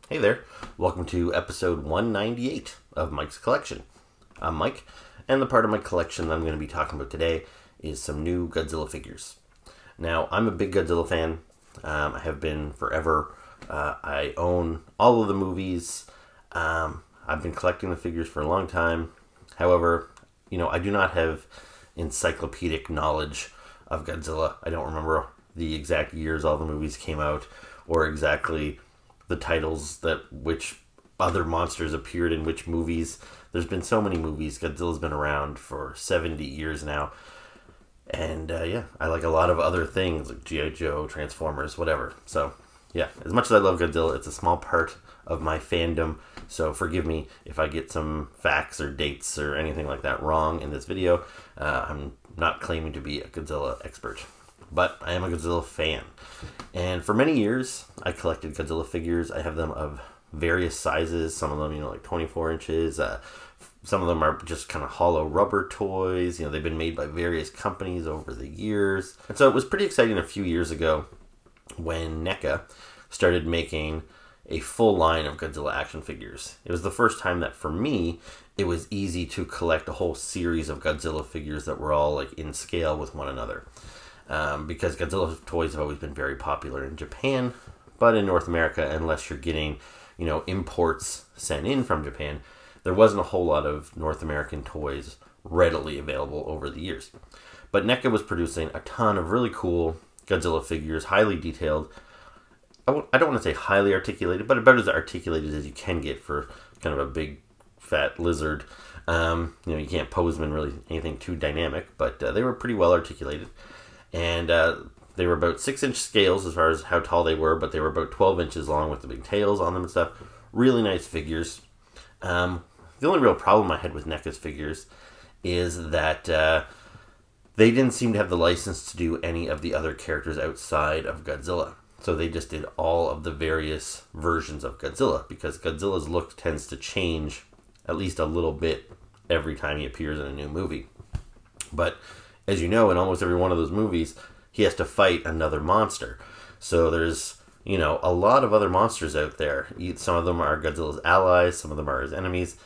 Hey there, welcome to episode 198 of Mike's Collection. I'm Mike, and the part of my collection that I'm going to be talking about today is some new Godzilla figures. Now, I'm a big Godzilla fan. I have been forever. I own all of the movies. I've been collecting the figures for a long time. However, I do not have encyclopedic knowledge of Godzilla. I don't remember the exact years all the movies came out, or exactly the titles that which other monsters appeared in which movies. There's been so many movies. Godzilla's been around for 70 years now. And yeah, I like a lot of other things like G.I. Joe, Transformers, whatever. So yeah, as much as I love Godzilla, it's a small part of my fandom. So forgive me if I get some facts or dates or anything like that wrong in this video. I'm not claiming to be a Godzilla expert, but I am a Godzilla fan. And for many years, I collected Godzilla figures. I have them of various sizes. Some of them, like 24 inches. Some of them are just kind of hollow rubber toys. They've been made by various companies over the years. And so it was pretty exciting a few years ago when NECA started making a full line of Godzilla action figures. It was the first time that, for me, it was easy to collect a whole series of Godzilla figures that were all in scale with one another. Because Godzilla toys have always been very popular in Japan, but in North America, unless you're getting, imports sent in from Japan, there wasn't a whole lot of North American toys readily available over the years. But NECA was producing a ton of really cool Godzilla figures, highly detailed. I don't want to say highly articulated, but about as articulated as you can get for kind of a big, fat lizard. You can't pose them in really anything too dynamic, but they were pretty well articulated. And they were about 6-inch scales as far as how tall they were, but they were about 12 inches long with the big tails on them and stuff. Really nice figures. The only real problem I had with NECA's figures is that they didn't seem to have the license to do any of the other characters outside of Godzilla. So they just did all of the various versions of Godzilla, because Godzilla's look tends to change at least a little bit every time he appears in a new movie. But as you know, in almost every one of those movies, he has to fight another monster. So there's, a lot of other monsters out there. Some of them are Godzilla's allies, some of them are his enemies.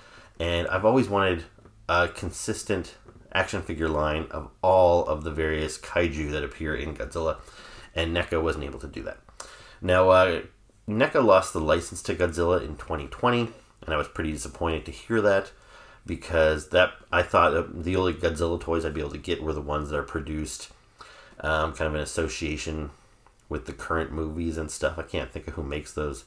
And I've always wanted a consistent action figure line of all of the various kaiju that appear in Godzilla. And NECA wasn't able to do that. Now, NECA lost the license to Godzilla in 2020, and I was pretty disappointed to hear that, because I thought the only Godzilla toys I'd be able to get were the ones that are produced kind of in association with the current movies and stuff. I can't think of who makes those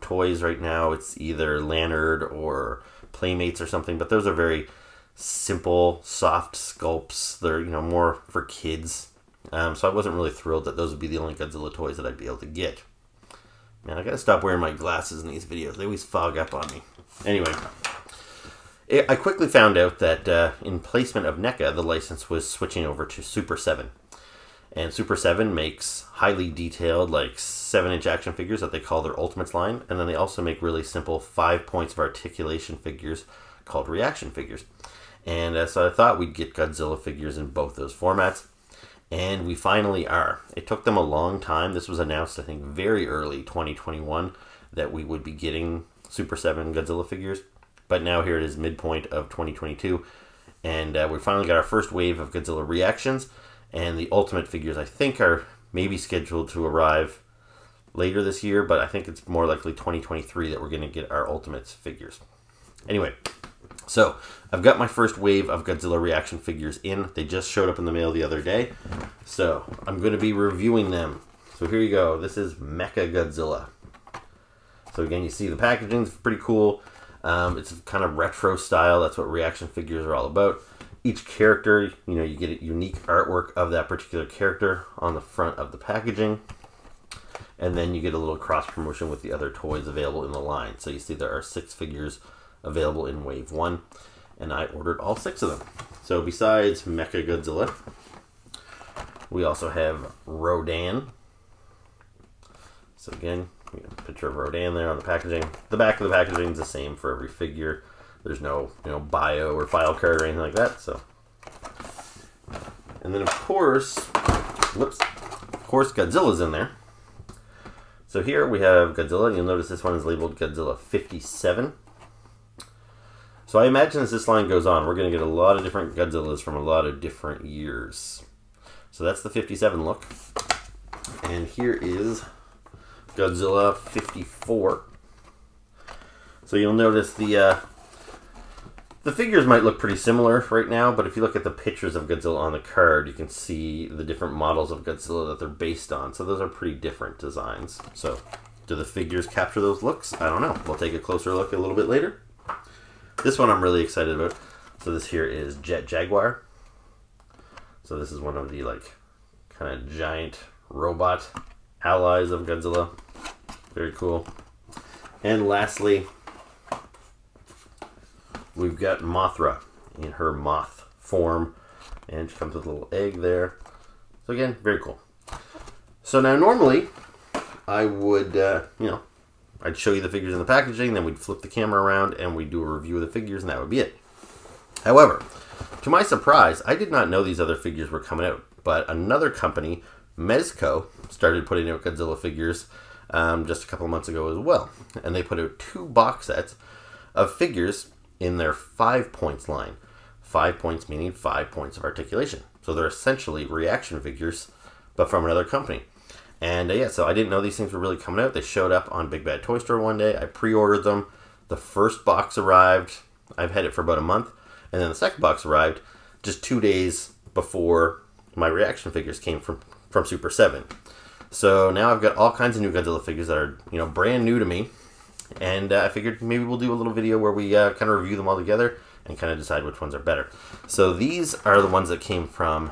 toys right now. It's either Lannard or Playmates or something, but those are very simple, soft sculpts. They're, more for kids. So I wasn't really thrilled that those would be the only Godzilla toys that I'd be able to get. Man, I gotta stop wearing my glasses in these videos. They always fog up on me. Anyway, I quickly found out that in placement of NECA, the license was switching over to Super7. And Super7 makes highly detailed, 7-inch action figures that they call their Ultimates line. And then they also make really simple 5 points of articulation figures called ReAction figures. And so I thought we'd get Godzilla figures in both those formats. And we finally are. It took them a long time. This was announced, I think, very early 2021 that we would be getting Super7 Godzilla figures. But now here it is, midpoint of 2022. And we finally got our first wave of Godzilla reactions. And the Ultimate figures, I think, are maybe scheduled to arrive later this year. But I think it's more likely 2023 that we're going to get our Ultimates figures. Anyway, so I've got my first wave of Godzilla reaction figures in. They just showed up in the mail the other day. So I'm going to be reviewing them. So here you go. This is Mechagodzilla. So again, you see the packaging is pretty cool. It's kind of retro style. That's what reaction figures are all about. Each character, you get a unique artwork of that particular character on the front of the packaging. And then you get a little cross promotion with the other toys available in the line. So you see there are 6 figures available in Wave 1. And I ordered all 6 of them. So besides Mechagodzilla, we also have Rodan. So again, we have a picture of Rodan there on the packaging. The back of the packaging is the same for every figure. There's no, bio or file card or anything like that. So, and then of course, Godzilla's in there. So here we have Godzilla. You'll notice this one is labeled Godzilla 57. So I imagine as this line goes on, we're going to get a lot of different Godzillas from a lot of different years. So that's the 57 look. And here is Godzilla 54. So you'll notice the figures might look pretty similar right now, but if you look at the pictures of Godzilla on the card, you can see the different models of Godzilla that they're based on. So those are pretty different designs. So do the figures capture those looks? I don't know. We'll take a closer look a little bit later. This one I'm really excited about. So this here is Jaguar. So this is one of the like kind of giant robot allies of Godzilla. Very cool. And lastly, we've got Mothra in her moth form. And she comes with a little egg there. So again, very cool. So now normally I would, I'd show you the figures in the packaging, then we'd flip the camera around and we'd do a review of the figures, and that would be it. However, to my surprise, I did not know these other figures were coming out, but another company, Mezco, started putting out Godzilla figures just a couple of months ago as well. And they put out 2 box sets of figures in their 5 points line. 5 points meaning 5 points of articulation. So they're essentially ReAction figures, but from another company. And yeah, so I didn't know these things were really coming out. They showed up on Big Bad Toy Store one day. I pre-ordered them. The first box arrived. I've had it for about a month. And then the second box arrived just 2 days before my ReAction figures came from Super7. So now I've got all kinds of new Godzilla figures that are, brand new to me. And I figured maybe we'll do a little video where we kind of review them all together and kind of decide which ones are better. So these are the ones that came from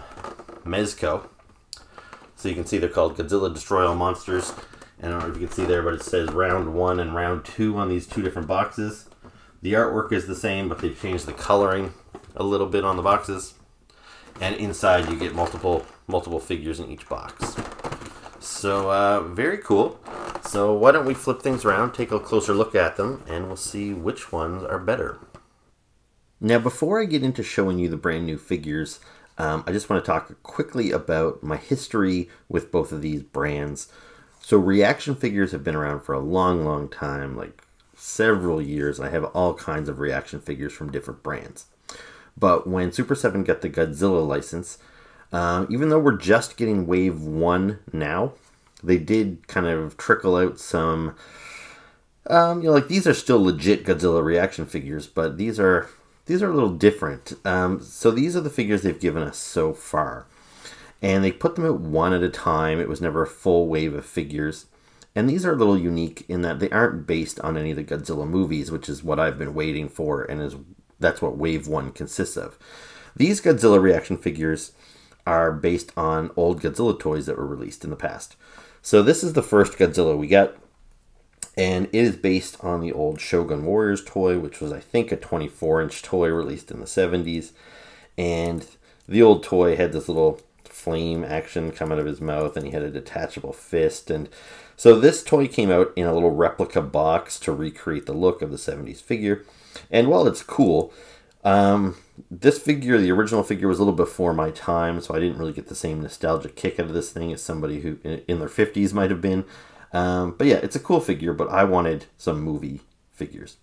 Mezco. So you can see they're called Godzilla Destroy All Monsters. And I don't know if you can see there, but it says round 1 and round 2 on these 2 different boxes. The artwork is the same, but they've changed the coloring a little bit on the boxes. And inside you get multiple figures in each box. So very cool. So why don't we flip things around, take a closer look at them, and we'll see which ones are better. Now before I get into showing you the brand new figures, I just want to talk quickly about my history with both of these brands. So ReAction figures have been around for a long time, like several years. I have all kinds of ReAction figures from different brands. But when Super7 got the Godzilla license, even though we're just getting Wave 1 now, they did kind of trickle out some, like these are still legit Godzilla ReAction figures, but these are a little different. So these are the figures they've given us so far. And they put them out one at a time. It was never a full wave of figures. And these are a little unique in that they aren't based on any of the Godzilla movies, which is what I've been waiting for, and that's what Wave 1 consists of. These Godzilla ReAction figures are based on old Godzilla toys that were released in the past. So this is the first Godzilla we got, and it is based on the old Shogun Warriors toy, which was, I think, a 24-inch toy released in the 70s. And the old toy had this little flame action come out of his mouth, and he had a detachable fist. And so this toy came out in a little replica box to recreate the look of the 70s figure. And while it's cool, this figure, the original figure, was a little before my time, so I didn't really get the same nostalgic kick out of this thing as somebody who in their 50s might have been. But yeah, it's a cool figure, but I wanted some movie figures.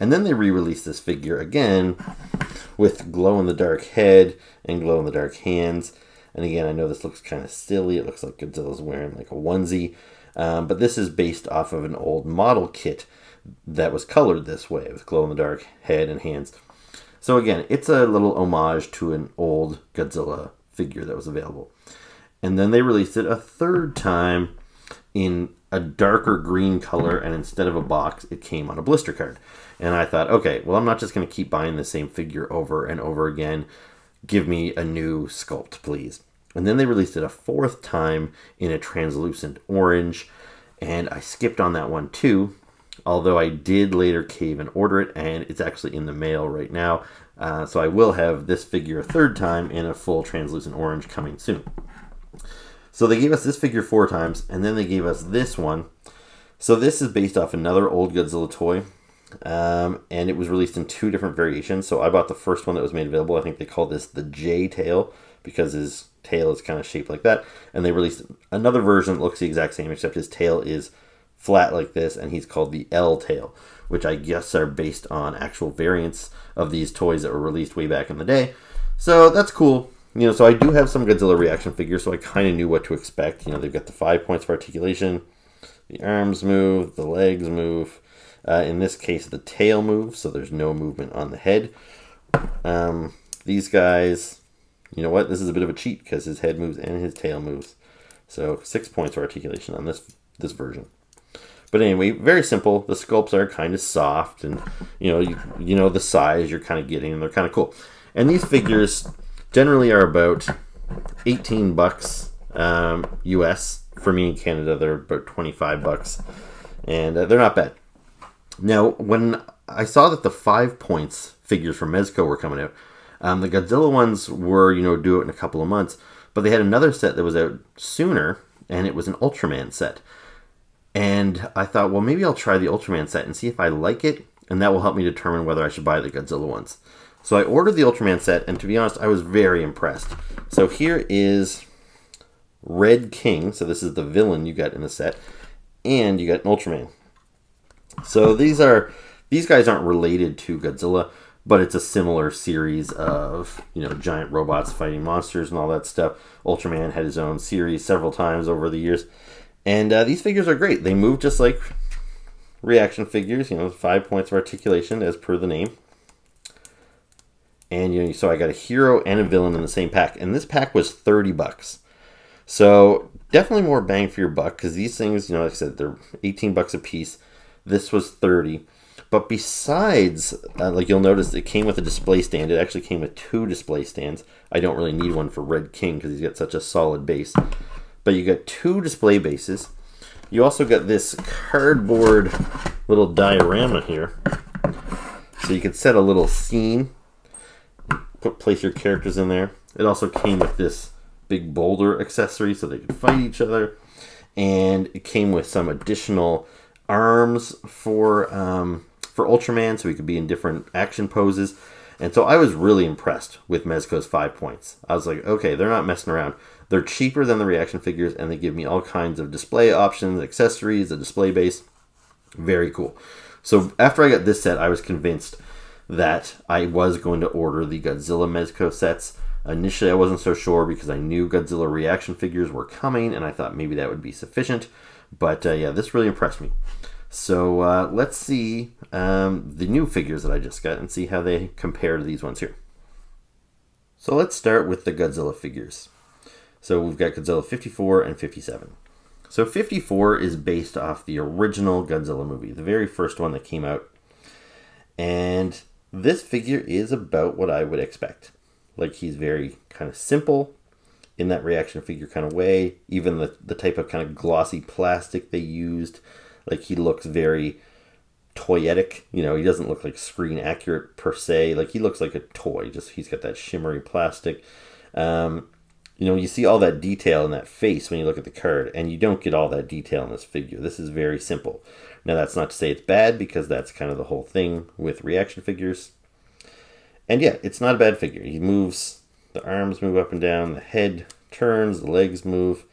And then they re-released this figure again with glow-in-the-dark head and glow-in-the-dark hands. And again, I know this looks kind of silly. It looks like Godzilla's wearing like a onesie. But this is based off of an old model kit that was colored this way with glow-in-the-dark head and hands. So again, it's a little homage to an old Godzilla figure that was available. And then they released it a third time in a darker green color, and instead of a box, it came on a blister card. And I thought, okay, well, I'm not just going to keep buying the same figure over and over again. Give me a new sculpt, please. And then they released it a fourth time in a translucent orange, and I skipped on that one too. Although I did later cave and order it, and it's actually in the mail right now. So I will have this figure a third time in a full translucent orange coming soon. So they gave us this figure 4 times, and then they gave us this one. So this is based off another old Godzilla toy, and it was released in 2 different variations. So I bought the first one that was made available. I think they called this the J-tail because his tail is kind of shaped like that. And they released another version that looks the exact same, except his tail is flat like this, and he's called the L tail, which I guess are based on actual variants of these toys that were released way back in the day. So that's cool. You know, so I do have some Godzilla reaction figures, so I kind of knew what to expect. You know, they've got the 5 points of articulation, the arms move, the legs move. In this case, the tail moves, so there's no movement on the head. These guys, you know what? This is a bit of a cheat because his head moves and his tail moves. So 6 points of articulation on this version. But anyway, very simple. The sculpts are kind of soft, and you know the size you're kind of getting, and they're kind of cool. And these figures generally are about $18 US. For me in Canada, they're about $25, and they're not bad. Now, when I saw that the 5 points figures from Mezco were coming out, the Godzilla ones were, you know, due it in a couple of months, but they had another set that was out sooner, and it was an Ultraman set. And I thought, well, maybe I'll try the Ultraman set and see if I like it, and that will help me determine whether I should buy the Godzilla ones. So I ordered the Ultraman set, and to be honest, I was very impressed. So here is Red King. So this is the villain you got in the set, and you got an Ultraman. So these guys aren't related to Godzilla, but it's a similar series of, you know, giant robots fighting monsters and all that stuff. Ultraman had his own series several times over the years. And these figures are great. They move just like reaction figures, you know, 5 points of articulation as per the name. And you know, so I got a hero and a villain in the same pack. And this pack was $30. So definitely more bang for your buck, because these things, you know, like I said, they're $18 a piece. This was $30. But besides, like you'll notice, it came with a display stand. It actually came with 2 display stands. I don't really need one for Red King because he's got such a solid base. But you got 2 display bases. You also got this cardboard little diorama here. So you could set a little scene, place your characters in there. It also came with this big boulder accessory so they could fight each other. And it came with some additional arms for Ultraman, so he could be in different action poses. And so I was really impressed with Mezco's 5 points. I was like, okay, they're not messing around. They're cheaper than the reaction figures, and they give me all kinds of display options, accessories, a display base. Very cool. So after I got this set, I was convinced that I was going to order the Godzilla Mezco sets. Initially, I wasn't so sure because I knew Godzilla reaction figures were coming, and I thought maybe that would be sufficient. But yeah, this really impressed me. So let's see the new figures that I just got and see how they compare to these ones here. So let's start with the Godzilla figures. So we've got Godzilla 54 and 57. So 54 is based off the original Godzilla movie, the very first one that came out. And this figure is about what I would expect. Like, he's very kind of simple in that reaction figure kind of way. Even the type of kind of glossy plastic they used, like, he looks very toyetic. You know, he doesn't look like screen accurate per se. Like, he looks like a toy. Just, he's got that shimmery plastic. You know, you see all that detail in that face when you look at the card, and you don't get all that detail in this figure. This is very simple. Now, that's not to say it's bad, because that's kind of the whole thing with reaction figures. And yeah, it's not a bad figure. He moves, the arms move up and down, the head turns, the legs move,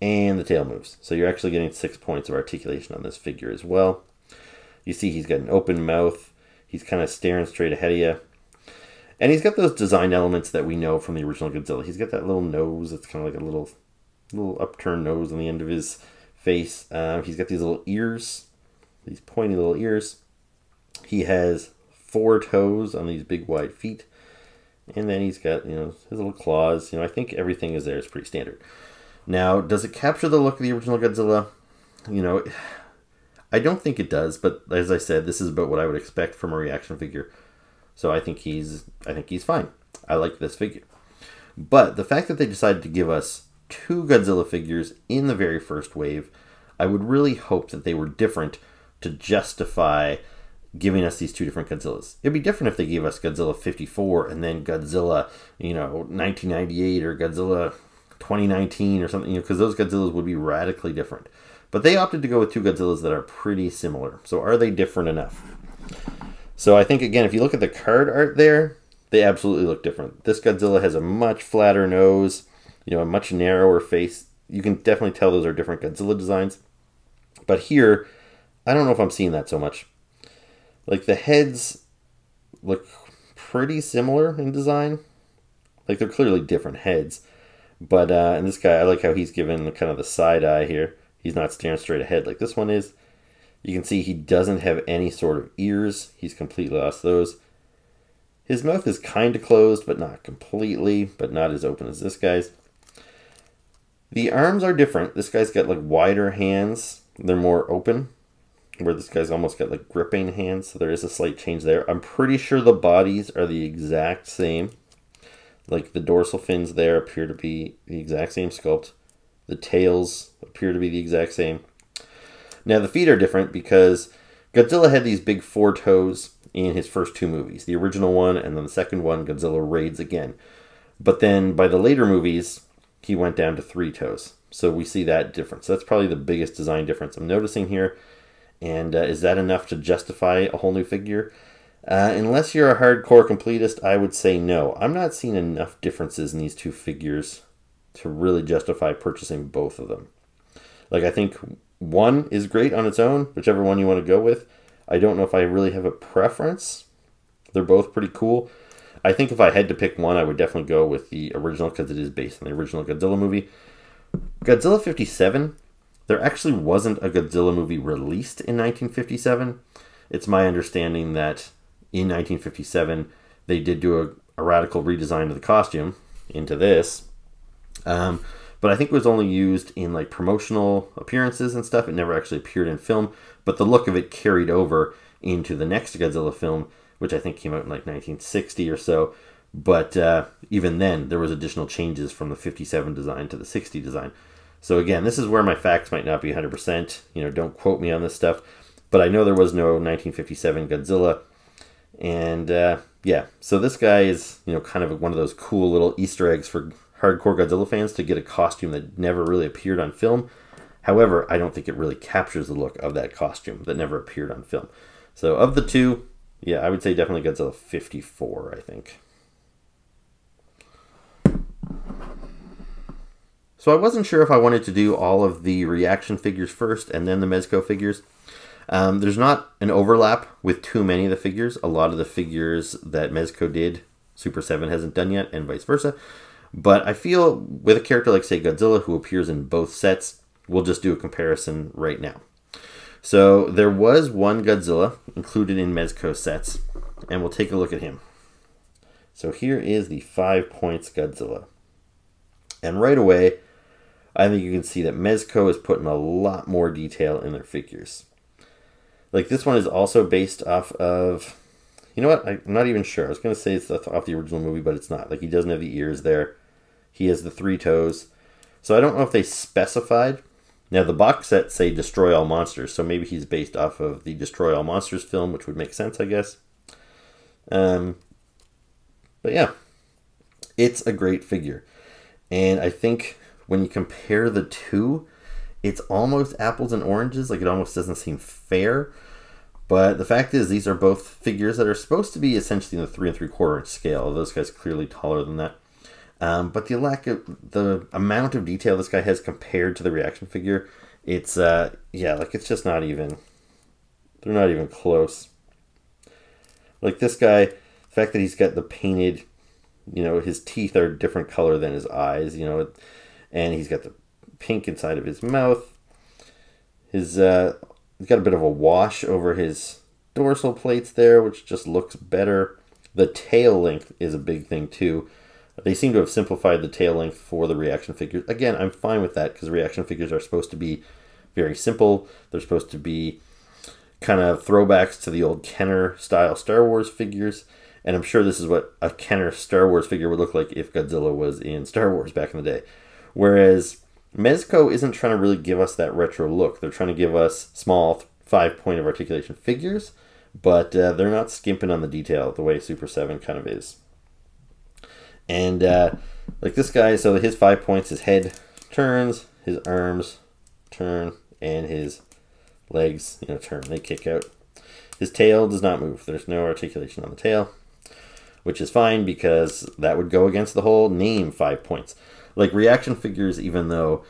and the tail moves. So you're actually getting 6 points of articulation on this figure as well. You see he's got an open mouth. He's kind of staring straight ahead of you. And he's got those design elements that we know from the original Godzilla. He's got that little nose. It's kind of like a little upturned nose on the end of his face. He's got these little ears, these pointy little ears. He has 4 toes on these big wide feet. And then he's got, you know, his little claws. You know, I think everything is there. It's pretty standard. Now, does it capture the look of the original Godzilla? You know, I don't think it does. But as I said, this is about what I would expect from a reaction figure. So I think he's fine. I like this figure. But the fact that they decided to give us 2 Godzilla figures in the very first wave, I would really hope that they were different to justify giving us these 2 different Godzillas. It'd be different if they gave us Godzilla 54 and then Godzilla, you know, 1998 or Godzilla 2019 or something, you know, because those Godzillas would be radically different. But they opted to go with 2 Godzillas that are pretty similar. So are they different enough? So I think, again, if you look at the card art there, they absolutely look different. This Godzilla has a much flatter nose. you know, a much narrower face. You can definitely tell those are different Godzilla designs. But here, I don't know if I'm seeing that so much. Like, the heads look pretty similar in design. Like, they're clearly different heads. But, and this guy, I like how he's given kind of the side eye here. He's not staring straight ahead like this one is. You can see he doesn't have any sort of ears. He's completely lost those. His mouth is kind of closed, but not completely, but not as open as this guy's. The arms are different. This guy's got like wider hands. They're more open, where this guy's almost got like gripping hands, so there is a slight change there. I'm pretty sure the bodies are the exact same. Like the dorsal fins there appear to be the exact same sculpt. The tails appear to be the exact same. Now the feet are different because Godzilla had these big 4 toes in his first 2 movies. The original one and then the second one, Godzilla raids again. But then by the later movies, he went down to 3 toes. So we see that difference. That's probably the biggest design difference I'm noticing here. And is that enough to justify a whole new figure? Unless you're a hardcore completist, I would say no. I'm not seeing enough differences in these 2 figures to really justify purchasing both of them. Like, I think one is great on its own, whichever one you want to go with. I don't know if I really have a preference. They're both pretty cool. I think if I had to pick one, I would definitely go with the original because it is based on the original Godzilla movie. Godzilla 57, there actually wasn't a Godzilla movie released in 1957. It's my understanding that in 1957, they did do a radical redesign of the costume into this. But I think it was only used in like promotional appearances and stuff. It never actually appeared in film, but the look of it carried over into the next Godzilla film, which I think came out in like 1960 or so. But even then, there was additional changes from the 57 design to the 60 design. So again, this is where my facts might not be 100%. You know, don't quote me on this stuff. But I know there was no 1957 Godzilla. And yeah, so this guy is, you know, kind of one of those cool little Easter eggs for hardcore Godzilla fans to get a costume that never really appeared on film. However, I don't think it really captures the look of that costume that never appeared on film. So of the 2, yeah, I would say definitely Godzilla 54, I think. So I wasn't sure if I wanted to do all of the ReAction figures first and then the Mezco figures. There's not an overlap with too many of the figures. A lot of the figures that Mezco did, Super7 hasn't done yet, and vice versa. But I feel with a character like, say, Godzilla, who appears in both sets, we'll just do a comparison right now. So there was one Godzilla included in Mezco sets, and we'll take a look at him. So here is the 5 points Godzilla. And right away, I think you can see that Mezco is putting a lot more detail in their figures. Like, this one is also based off of, you know what, I'm not even sure. I was going to say it's off the original movie, but it's not. Like, he doesn't have the ears there. He has the 3 toes. So I don't know if they specified. Now, the box sets say Destroy All Monsters, so maybe he's based off of the Destroy All Monsters film, which would make sense, I guess. But yeah, it's a great figure. And I think when you compare the 2, it's almost apples and oranges. Like, it almost doesn't seem fair. But the fact is, these are both figures that are supposed to be essentially in the 3 3/4 inch scale. Those guys clearly taller than that. But the amount of detail this guy has compared to the ReAction figure, it's, yeah, like, it's just not even, they're not even close. Like, this guy, the fact that he's got the painted, you know, his teeth are a different color than his eyes, you know, and he's got the pink inside of his mouth. He's got a bit of a wash over his dorsal plates there, which just looks better. The tail length is a big thing, too. They seem to have simplified the tail length for the ReAction figures. Again, I'm fine with that because ReAction figures are supposed to be very simple. They're supposed to be kind of throwbacks to the old Kenner style Star Wars figures. And I'm sure this is what a Kenner Star Wars figure would look like if Godzilla was in Star Wars back in the day. Whereas Mezco isn't trying to really give us that retro look. They're trying to give us small 5 point of articulation figures, but they're not skimping on the detail the way Super 7 kind of is. And like this guy, so his 5 points, his head turns, his arms turn, and his legs, you know, turn. They kick out. His tail does not move. There's no articulation on the tail, which is fine because that would go against the whole name 5 points. Like ReAction figures, even though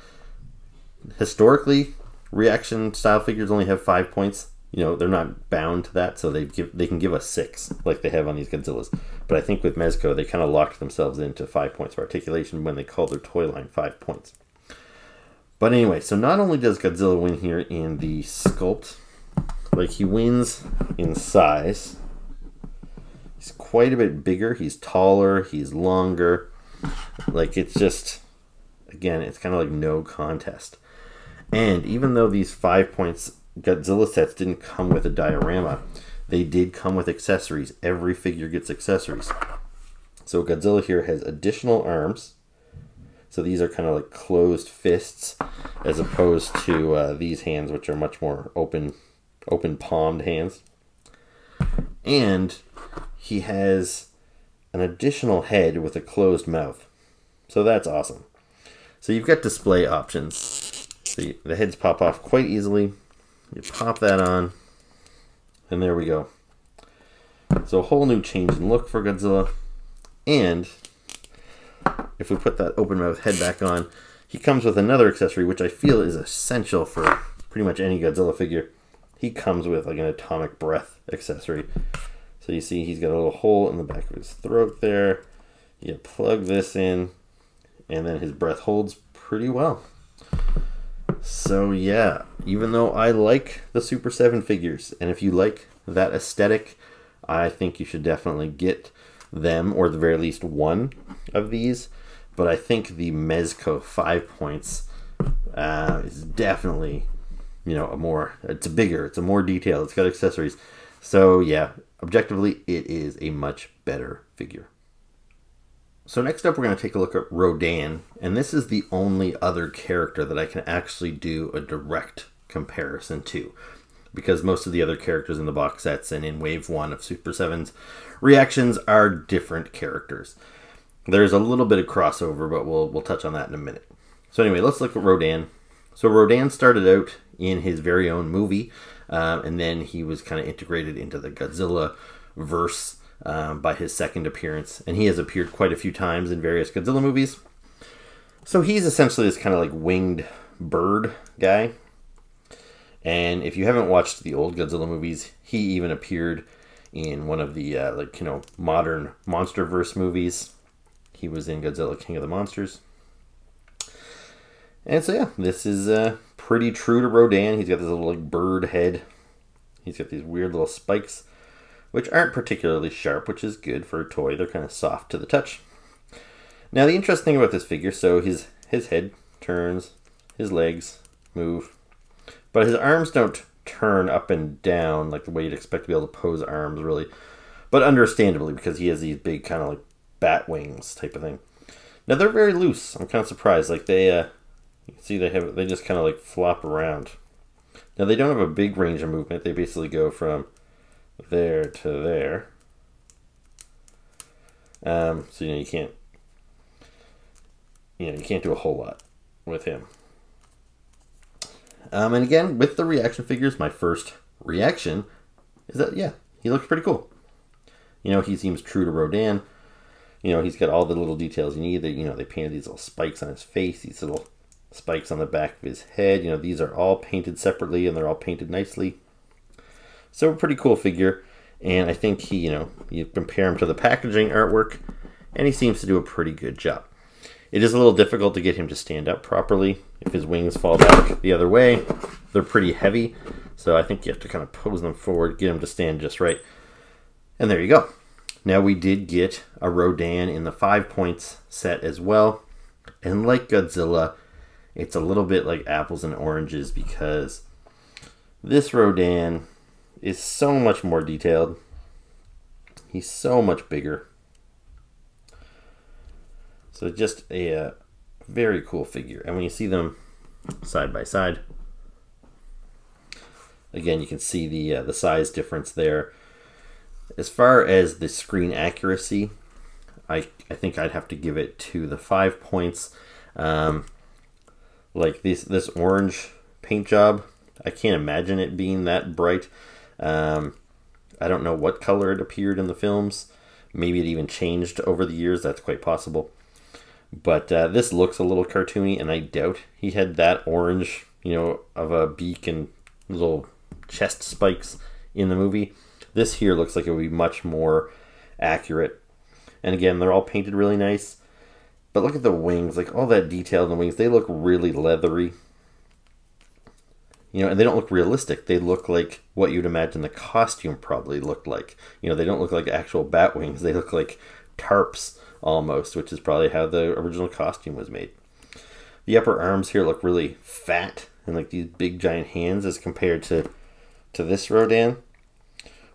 historically ReAction style figures only have 5 points, you know, they're not bound to that, so they can give us 6 like they have on these Godzillas. But I think with Mezco, they kind of locked themselves into 5 points of articulation when they called their toy line 5 points. But anyway, so not only does Godzilla win here in the sculpt, like he wins in size. He's quite a bit bigger. He's taller. He's longer. Like, it's just, again, it's kind of like no contest. And even though these 5 points Godzilla sets didn't come with a diorama, they did come with accessories. Every figure gets accessories. So Godzilla here has additional arms. So these are kind of like closed fists, as opposed to these hands, which are much more open palmed hands. And he has an additional head with a closed mouth. So that's awesome. So you've got display options. So the heads pop off quite easily. You pop that on, and there we go. So a whole new change in look for Godzilla. And if we put that open mouth head back on, he comes with another accessory, which I feel is essential for pretty much any Godzilla figure. He comes with like an atomic breath accessory. So you see he's got a little hole in the back of his throat there. You plug this in, and then his breath holds pretty well. So yeah, even though I like the Super 7 figures, and if you like that aesthetic, I think you should definitely get them, or at the very least one of these. But I think the Mezco 5 points is definitely, you know, it's bigger, it's a more detailed, it's got accessories. So yeah, objectively, it is a much better figure. So next up, we're going to take a look at Rodan, and this is the only other character that I can actually do a direct comparison to, because most of the other characters in the box sets and in Wave 1 of Super 7's reactions are different characters. There's a little bit of crossover, but we'll touch on that in a minute. So anyway, let's look at Rodan. So Rodan started out in his very own movie, and then he was kind of integrated into the Godzilla verse by his second appearance, and he has appeared quite a few times in various Godzilla movies. So he's essentially this kind of like winged bird guy. And if you haven't watched the old Godzilla movies, he even appeared in one of the modern MonsterVerse movies. He was in Godzilla King of the Monsters. And so yeah, this is pretty true to Rodan. He's got this little like bird head. He's got these weird little spikes, which aren't particularly sharp, which is good for a toy. They're kind of soft to the touch. Now, the interesting thing about this figure, so his head turns, his legs move, but his arms don't turn up and down like the way you'd expect to be able to pose arms, really. But understandably, because he has these big kind of like bat wings type of thing. Now, they're very loose. I'm kind of surprised. Like they, you can see they just kind of like flop around. Now, they don't have a big range of movement. They basically go from there to there. So you can't do a whole lot with him. And again, with the reaction figures, my first reaction is that yeah, he looks pretty cool. He seems true to Rodan. He's got all the little details you need. They painted these little spikes on his face, these little spikes on the back of his head. These are all painted separately, and they're all painted nicely. So a pretty cool figure, and I think he, you compare him to the packaging artwork, and he seems to do a pretty good job. It is a little difficult to get him to stand up properly. If his wings fall back the other way, they're pretty heavy, so I think you have to kind of pose them forward, get him to stand just right. And there you go. Now we did get a Rodan in the 5 points set as well, and like Godzilla, it's a little bit like apples and oranges, because this Rodan is so much more detailed. He's so much bigger. So just a very cool figure. And when you see them side by side, again, you can see the size difference there. As far as the screen accuracy, I think I'd have to give it to the 5 points. Like this orange paint job, I can't imagine it being that bright. I don't know what color it appeared in the films. Maybe it even changed over the years. That's quite possible. But this looks a little cartoony, and I doubt he had that orange, you know, of a beak and little chest spikes in the movie. This here looks like it would be much more accurate. And again, they're all painted really nice. But look at the wings, like all that detail in the wings. They look really leathery. You know, and they don't look realistic. They look like what you'd imagine the costume probably looked like. You know, they don't look like actual bat wings. They look like tarps almost, which is probably how the original costume was made. The upper arms here look really fat and like these big giant hands as compared to this Rodan,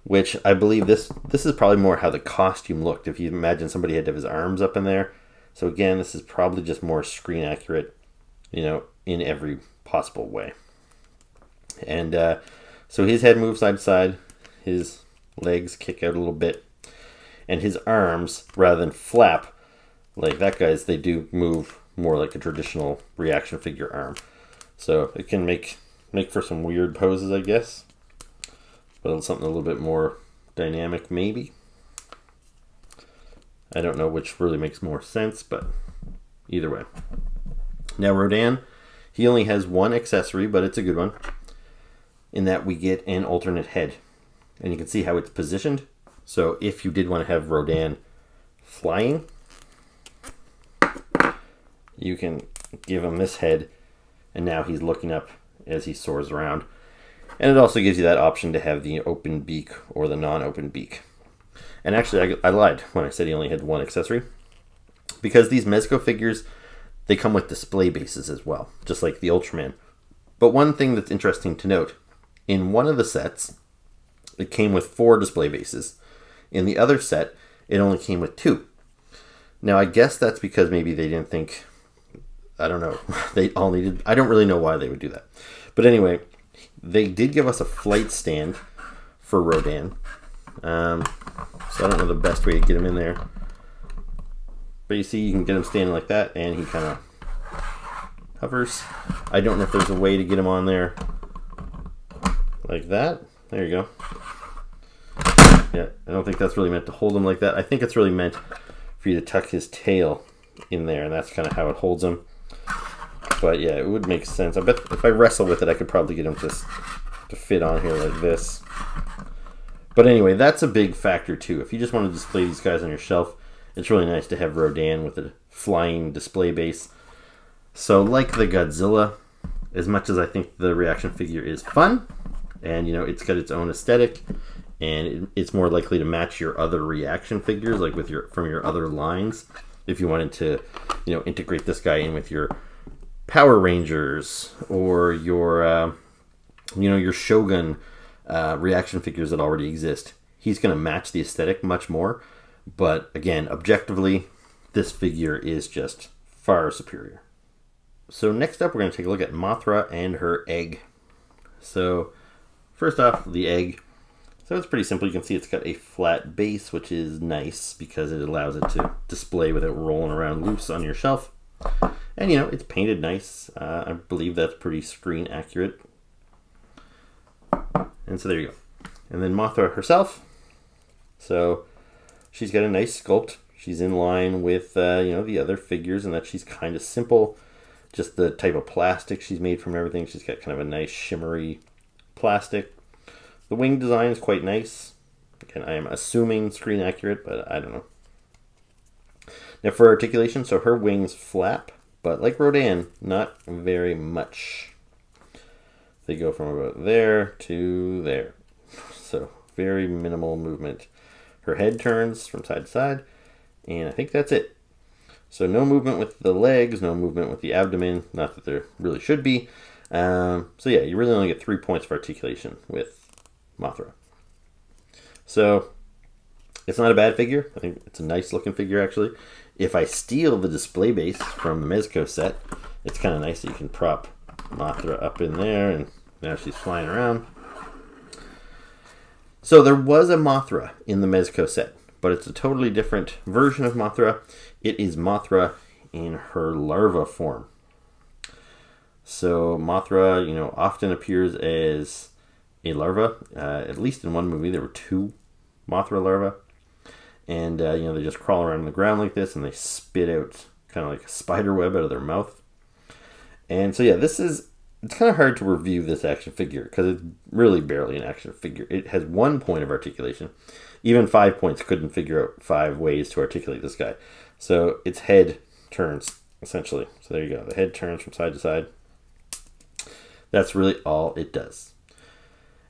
which I believe this is probably more how the costume looked. If you imagine somebody had to have his arms up in there. So again, this is probably just more screen accurate, you know, in every possible way. And so his head moves side to side, his legs kick out a little bit, and his arms, rather than flap like that guy's, they do move more like a traditional ReAction figure arm. So it can make for some weird poses, I guess, but something a little bit more dynamic maybe. I don't know which really makes more sense, but either way. Now Rodan, he only has one accessory, but it's a good one, in that we get an alternate head. And you can see how it's positioned. So if you did want to have Rodan flying, you can give him this head, and now he's looking up as he soars around. And it also gives you that option to have the open beak or the non-open beak. And actually, I lied when I said he only had one accessory, because these Mezco figures, they come with display bases as well, just like the Ultraman. But one thing that's interesting to note, in one of the sets, it came with 4 display bases. In the other set, it only came with 2. Now, I guess that's because maybe they didn't think, I don't know, they all needed, I don't really know why they would do that. But anyway, they did give us a flight stand for Rodan. So I don't know the best way to get him in there. But you see, you can get him standing like that, and he kind of hovers. I don't know if there's a way to get him on there like that. There you go. Yeah, I don't think that's really meant to hold him like that. I think it's really meant for you to tuck his tail in there, and that's kind of how it holds him. But yeah, it would make sense. I bet if I wrestle with it, I could probably get him to fit on here like this. But anyway, that's a big factor too. If you just want to display these guys on your shelf, it's really nice to have Rodan with a flying display base. So like the Godzilla, as much as I think the ReAction figure is fun, and you know, it's got its own aesthetic, and it's more likely to match your other ReAction figures, like with from your other lines. If you wanted to, you know, integrate this guy in with your Power Rangers or your, you know, your Shogun ReAction figures that already exist, he's going to match the aesthetic much more. But again, objectively, this figure is just far superior. So next up, we're going to take a look at Mothra and her egg. So first off, the egg. So it's pretty simple. You can see it's got a flat base, which is nice because it allows it to display without rolling around loose on your shelf. And you know, it's painted nice. I believe that's pretty screen accurate. And so there you go. And then Mothra herself. So she's got a nice sculpt. She's in line with you know, the other figures in that she's kind of simple. Just the type of plastic she's made from everything. She's got kind of a nice shimmery plastic. The wing design is quite nice. Again, I am assuming screen accurate, but I don't know. Now for articulation, so her wings flap, but like Rodan, not very much. They go from about there to there. So very minimal movement. Her head turns from side to side, and I think that's it. So no movement with the legs, no movement with the abdomen, not that there really should be. So yeah, you really only get 3 points for articulation with Mothra. So it's not a bad figure. I think it's a nice looking figure actually. If I steal the display base from the Mezco set, it's kind of nice that you can prop Mothra up in there, and now she's flying around. So there was a Mothra in the Mezco set, but it's a totally different version of Mothra. It is Mothra in her larva form. So Mothra, you know, often appears as a larva. At least in one movie, there were 2 Mothra larvae. And, you know, they just crawl around on the ground like this, and they spit out kind of like a spider web out of their mouth. And so yeah, it's kind of hard to review this action figure because it's really barely an action figure. It has 1 point of articulation. Even 5 points couldn't figure out 5 ways to articulate this guy. So its head turns, essentially. So there you go. The head turns from side to side. That's really all it does.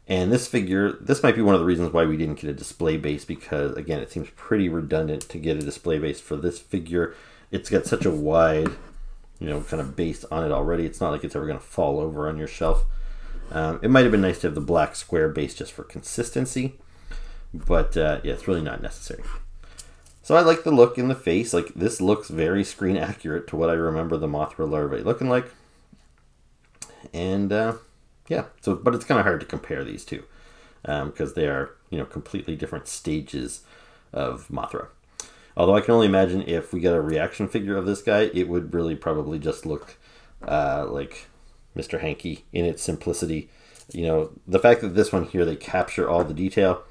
And this figure, this might be one of the reasons why we didn't get a display base, because again, it seems pretty redundant to get a display base for this figure. It's got such a wide, kind of base on it already. It's not like it's ever going to fall over on your shelf. It might have been nice to have the black square base just for consistency, but yeah, it's really not necessary. So I like the look in the face. Like, this looks very screen accurate to what I remember the Mothra larvae looking like. And yeah, but it's kind of hard to compare these two because they are, completely different stages of Mothra. Although I can only imagine if we got a ReAction figure of this guy, it would really probably just look like Mr. Hanky in its simplicity. The fact that this one here, they capture all the detail,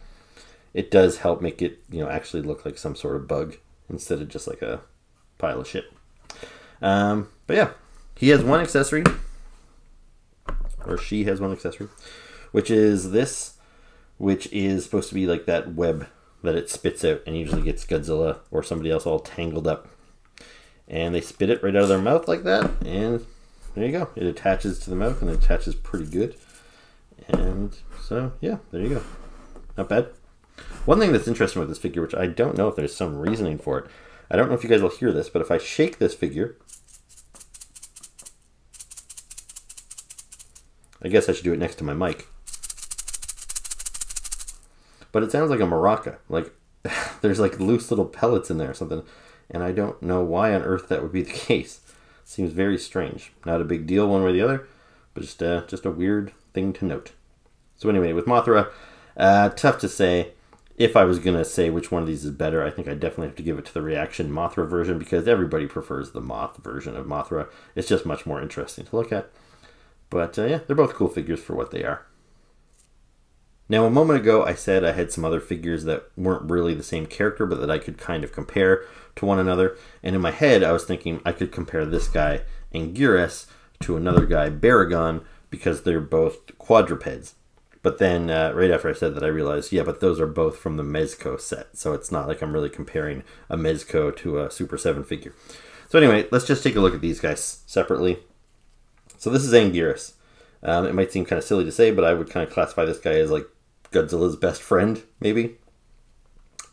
it does help make it, actually look like some sort of bug instead of just like a pile of shit. But yeah, he has one accessory, or she has one accessory, which is this, which is supposed to be like that web that it spits out and usually gets Godzilla or somebody else all tangled up. And they spit it right out of their mouth like that, and there you go. It attaches to the mouth, and it attaches pretty good. And so, yeah, there you go. Not bad. One thing that's interesting with this figure, which I don't know if there's some reasoning for it, I don't know if you guys will hear this, but if I shake this figure, I guess I should do it next to my mic. But it sounds like a maraca. Like, there's like loose little pellets in there or something. And I don't know why on earth that would be the case. It seems very strange. Not a big deal one way or the other, but just a weird thing to note. So anyway, with Mothra, tough to say. If I was going to say which one of these is better, I think I definitely have to give it to the ReAction Mothra version, because everybody prefers the Moth version of Mothra. It's just much more interesting to look at. But yeah, they're both cool figures for what they are. Now, a moment ago, I said I had some other figures that weren't really the same character, but that I could kind of compare to one another. And in my head, I was thinking I could compare this guy, Anguirus, to another guy, Baragon, because they're both quadrupeds. But then, right after I said that, I realized, yeah, but those are both from the Mezco set. So it's not like I'm really comparing a Mezco to a Super 7 figure. So anyway, let's just take a look at these guys separately. So this is Anguirus. It might seem kind of silly to say, but I would kind of classify this guy as like Godzilla's best friend, maybe.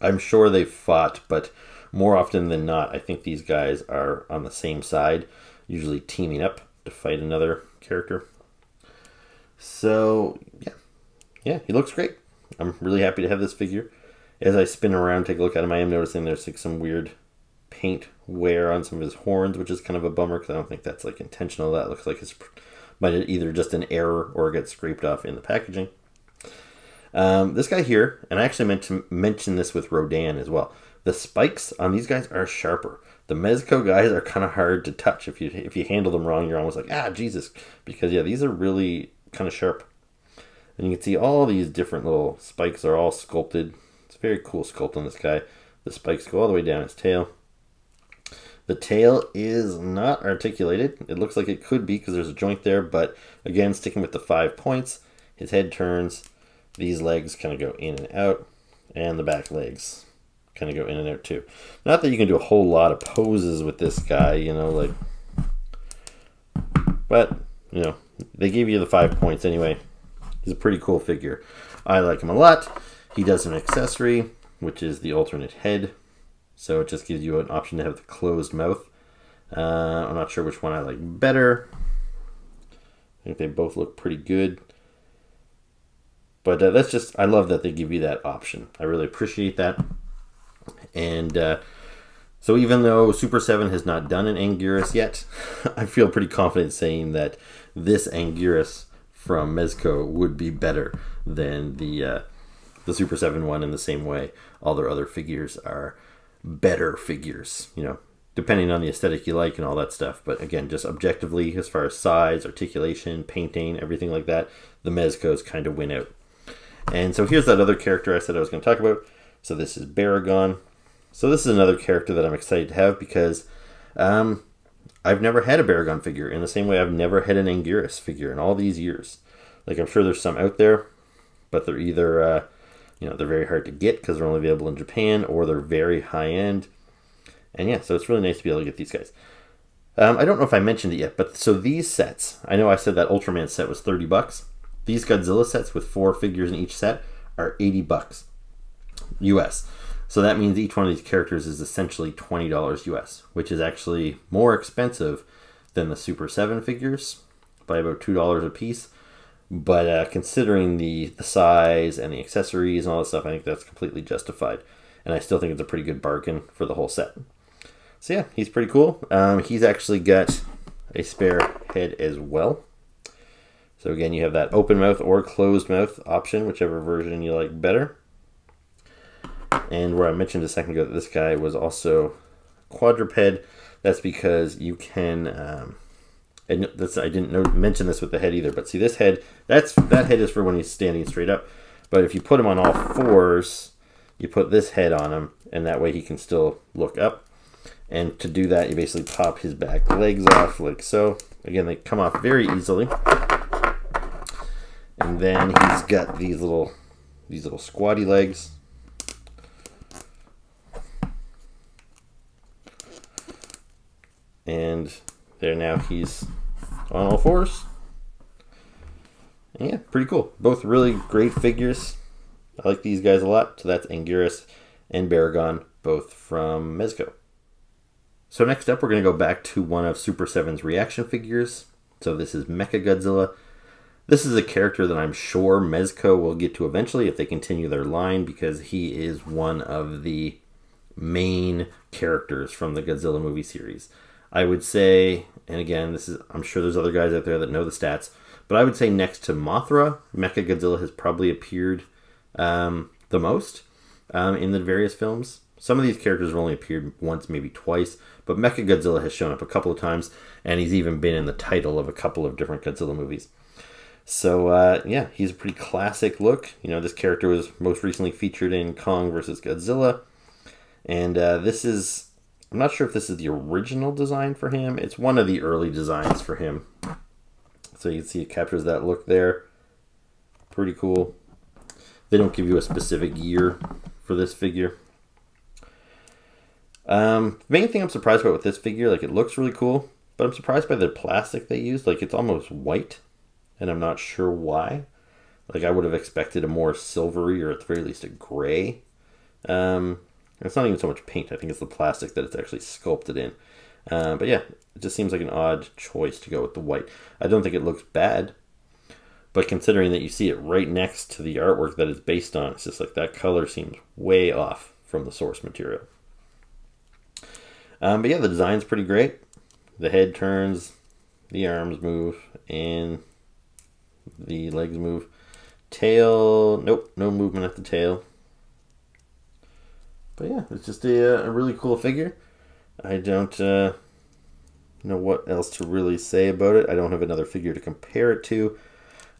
I'm sure they've fought, but more often than not, I think these guys are on the same side, usually teaming up to fight another character. So, yeah, he looks great. I'm really happy to have this figure. As I spin around, take a look at him, I am noticing there's like some weird paint wear on some of his horns, which is kind of a bummer because I don't think that's like intentional. That looks like it's might either just an error or get scraped off in the packaging. This guy here, and I actually meant to mention this with Rodan as well. The spikes on these guys are sharper. The Mezco guys are kind of hard to touch. If you handle them wrong, you're almost like, ah, Jesus. Because yeah, these are really kind of sharp. And you can see all these different little spikes are all sculpted. It's a very cool sculpt on this guy. The spikes go all the way down his tail. The tail is not articulated. It looks like it could be because there's a joint there, but again, sticking with the 5 points, his head turns, these legs kind of go in and out, and the back legs kind of go in and out too. Not that you can do a whole lot of poses with this guy, but, they gave you the 5 points anyway. He's a pretty cool figure. I like him a lot. He does an accessory, which is the alternate head. So it just gives you an option to have the closed mouth. I'm not sure which one I like better. I think they both look pretty good. But I love that they give you that option. I really appreciate that. And so even though Super 7 has not done an Anguirus yet, I feel pretty confident saying that this Anguirus from Mezco would be better than the Super 7 one in the same way. All their other figures are better figures, depending on the aesthetic you like and all that stuff. But again, just objectively, as far as size, articulation, painting, everything like that, the Mezcos kind of win out. And so here's that other character I said I was going to talk about. So this is Baragon. So this is another character that I'm excited to have because I've never had a Baragon figure in the same way I've never had an Anguirus figure in all these years. Like, I'm sure there's some out there, but they're either, they're very hard to get because they're only available in Japan, or they're very high-end. And yeah, so it's really nice to be able to get these guys. I don't know if I mentioned it yet, but so these sets, I know I said that Ultraman set was 30 bucks. These Godzilla sets with 4 figures in each set are 80 bucks US. So that means each one of these characters is essentially $20 US, which is actually more expensive than the Super 7 figures by about $2 a piece. But considering the size and the accessories and all that stuff, I think that's completely justified. And I still think it's a pretty good bargain for the whole set. So yeah, he's pretty cool. He's actually got a spare head as well. So again, you have that open mouth or closed mouth option, whichever version you like better. And where I mentioned a second ago that this guy was also quadruped, that's because you can, and I didn't mention this with the head either, but see this head, that head is for when he's standing straight up. But if you put him on all fours, you put this head on him, and that way he can still look up. And to do that, you basically pop his back legs off like so. Again, they come off very easily. And then he's got these little squatty legs. And there, now he's on all fours. And yeah, pretty cool. Both really great figures. I like these guys a lot. So that's Anguirus and Baragon, both from Mezco. So next up, we're going to go back to one of Super 7's ReAction figures. So this is Mechagodzilla. This is a character that I'm sure Mezco will get to eventually if they continue their line, because he is one of the main characters from the Godzilla movie series. I would say, and again, I'm sure there's other guys out there that know the stats, but I would say next to Mothra, Mechagodzilla has probably appeared the most in the various films. Some of these characters have only appeared once, maybe twice, but Mechagodzilla has shown up a couple of times, and he's even been in the title of a couple of different Godzilla movies. So, yeah, he's a pretty classic look. You know, this character was most recently featured in Kong vs. Godzilla. And this is, I'm not sure if this is the original design for him. It's one of the early designs for him. So you can see it captures that look there. Pretty cool. They don't give you a specific year for this figure. The main thing I'm surprised about with this figure, like, it looks really cool, but I'm surprised by the plastic they used. Like, it's almost white. And I'm not sure why. Like, I would have expected a more silvery, or at the very least a gray. It's not even so much paint. I think it's the plastic that it's actually sculpted in. But yeah, it just seems like an odd choice to go with the white. I don't think it looks bad. But considering that you see it right next to the artwork that it's based on, it's just like that color seems way off from the source material. But yeah, the design's pretty great. The head turns, the arms move, and the legs move. Tail, nope, no movement at the tail. But yeah, it's just a really cool figure. I don't know what else to really say about it. I don't have another figure to compare it to.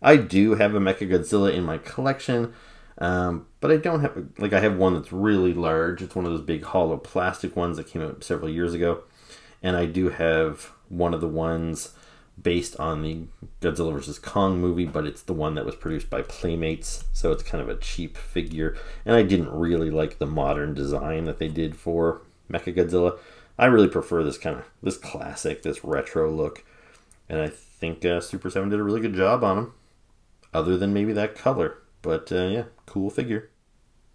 I do have a Mechagodzilla in my collection, but I don't have, like, I have one that's really large. It's one of those big hollow plastic ones that came out several years ago. And I do have one of the ones based on the Godzilla vs. Kong movie, but it's the one that was produced by Playmates, so it's kind of a cheap figure. And I didn't really like the modern design that they did for Mechagodzilla. I really prefer this kind of, this classic, this retro look. And I think Super 7 did a really good job on him, other than maybe that color. But yeah, cool figure.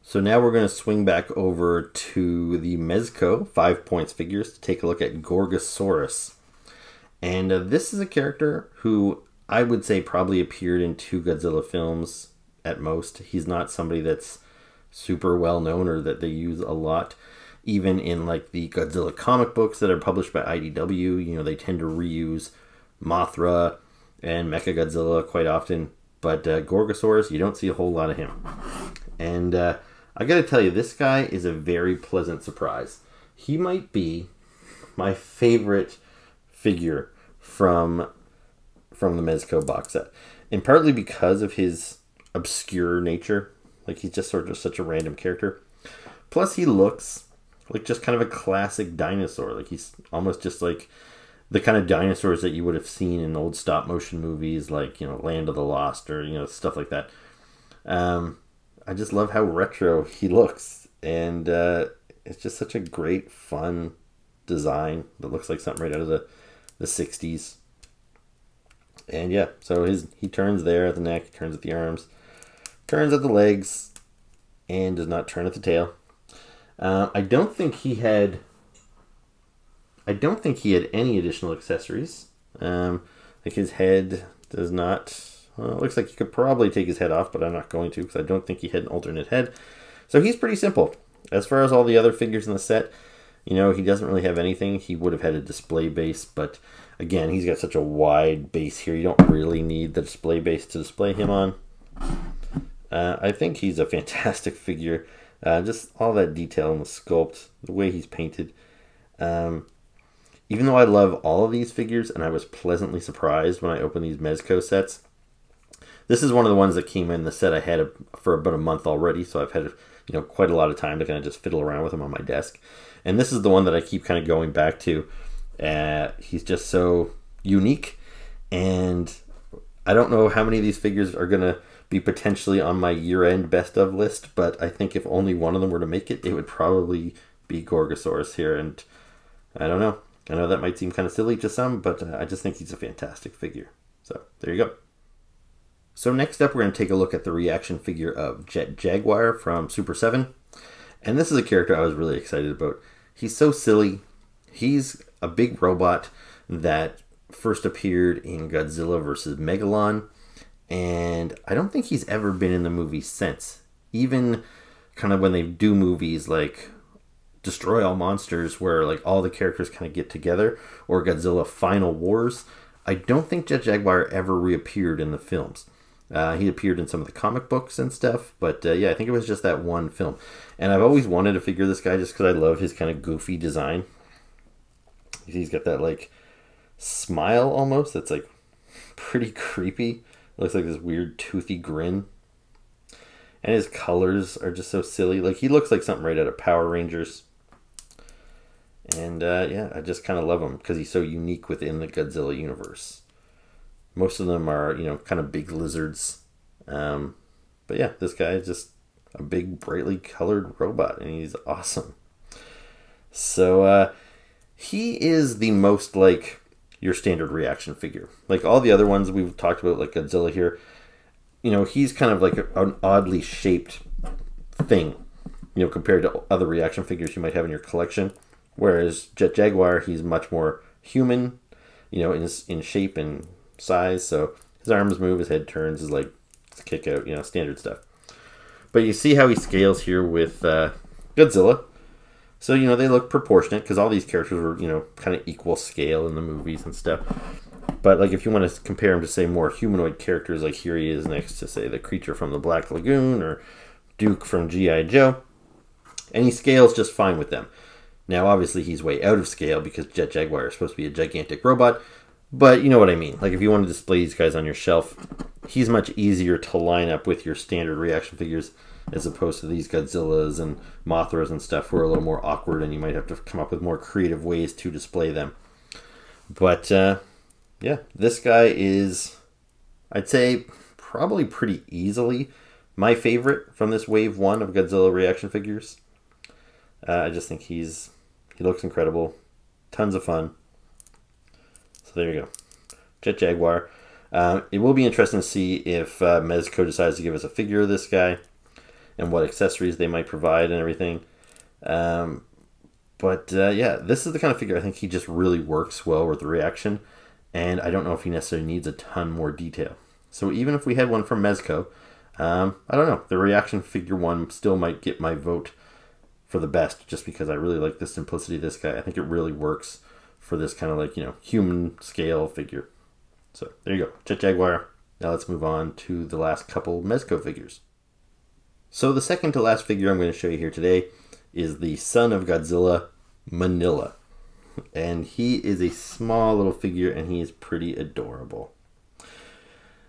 So now we're going to swing back over to the Mezco 5 points figures to take a look at Gorgosaurus. And this is a character who I would say probably appeared in 2 Godzilla films at most. He's not somebody that's super well known or that they use a lot. Even in like the Godzilla comic books that are published by IDW, you know, they tend to reuse Mothra and Mechagodzilla quite often. But Gorgosaurus, you don't see a whole lot of him. And I gotta tell you, this guy is a very pleasant surprise. He might be my favorite figure from the Mezco box set, and partly because of his obscure nature. Like, he's just sort of such a random character. Plus, he looks like just kind of a classic dinosaur. Like he's almost just like the kind of dinosaurs that you would have seen in old stop motion movies, like, you know, Land of the Lost or, you know, stuff like that. I just love how retro he looks, and it's just such a great, fun design that looks like something right out of the 60s. And yeah, so he turns there at the neck, he turns at the arms, turns at the legs, and does not turn at the tail. I don't think he had any additional accessories. Like his head does not. Well, it looks like you could probably take his head off, but I'm not going to because I don't think he had an alternate head. So he's pretty simple. As far as all the other figures in the set, you know, he doesn't really have anything. He would have had a display base, but again, he's got such a wide base here. You don't really need the display base to display him on. I think he's a fantastic figure. Just all that detail in the sculpt, the way he's painted. Even though I love all of these figures, and I was pleasantly surprised when I opened these Mezco sets, this is one of the ones that came in the set I had for about a month already, so I've had, you know, quite a lot of time to kind of just fiddle around with him on my desk. And this is the one that I keep kind of going back to. He's just so unique, and I don't know how many of these figures are going to be potentially on my year-end best of list, but I think if only one of them were to make it, it would probably be Gorgosaurus here, and I don't know. I know that might seem kind of silly to some, but I just think he's a fantastic figure. So there you go. So next up, we're going to take a look at the ReAction figure of Jaguar from Super7. And this is a character I was really excited about. He's so silly. He's a big robot that first appeared in Godzilla vs. Megalon. And I don't think he's ever been in the movie since. Even kind of when they do movies like Destroy All Monsters, where like all the characters kind of get together, or Godzilla Final Wars, I don't think Jaguar ever reappeared in the films. He appeared in some of the comic books and stuff, but yeah, I think it was just that one film. And I've always wanted to figure this guy just because I love his kind of goofy design. He's got that like smile almost that's like pretty creepy. It looks like this weird toothy grin. And his colors are just so silly. Like he looks like something right out of Power Rangers. And yeah, I just kind of love him because he's so unique within the Godzilla universe. Most of them are, you know, kind of big lizards. But yeah, this guy is just a big, brightly colored robot, and he's awesome. So he is the most like your standard ReAction figure. Like all the other ones we've talked about, like Godzilla here, you know, he's kind of like an oddly shaped thing, you know, compared to other ReAction figures you might have in your collection. Whereas Jaguar, he's much more human, you know, in shape and size. So his arms move, his head turns, his leg kick out, you know, standard stuff. But you see how he scales here with Godzilla. So, you know, they look proportionate because all these characters were, you know, kind of equal scale in the movies and stuff. But like if you want to compare him to, say, more humanoid characters, like here he is next to, say, the creature from the Black Lagoon or Duke from G.I. Joe. And he scales just fine with them. Now, obviously, he's way out of scale because Jaguar is supposed to be a gigantic robot. But you know what I mean. Like if you want to display these guys on your shelf, he's much easier to line up with your standard ReAction figures as opposed to these Godzillas and Mothras and stuff who are a little more awkward and you might have to come up with more creative ways to display them. But yeah, this guy is, I'd say, probably pretty easily my favorite from this wave 1 of Godzilla ReAction figures. I just think he looks incredible. Tons of fun. So there you go. Jaguar. It will be interesting to see if Mezco decides to give us a figure of this guy and what accessories they might provide and everything. But yeah, this is the kind of figure I think he just really works well with the ReAction, and I don't know if he necessarily needs a ton more detail. So even if we had one from Mezco, I don't know. The ReAction figure 1 still might get my vote for the best just because I really like the simplicity of this guy. I think it really works for this kind of like, you know, human scale figure. So there you go, Jaguar. Now let's move on to the last couple Mezco figures. So the second to last figure I'm going to show you here today is the son of Godzilla, Minilla. And he is a small little figure and he is pretty adorable.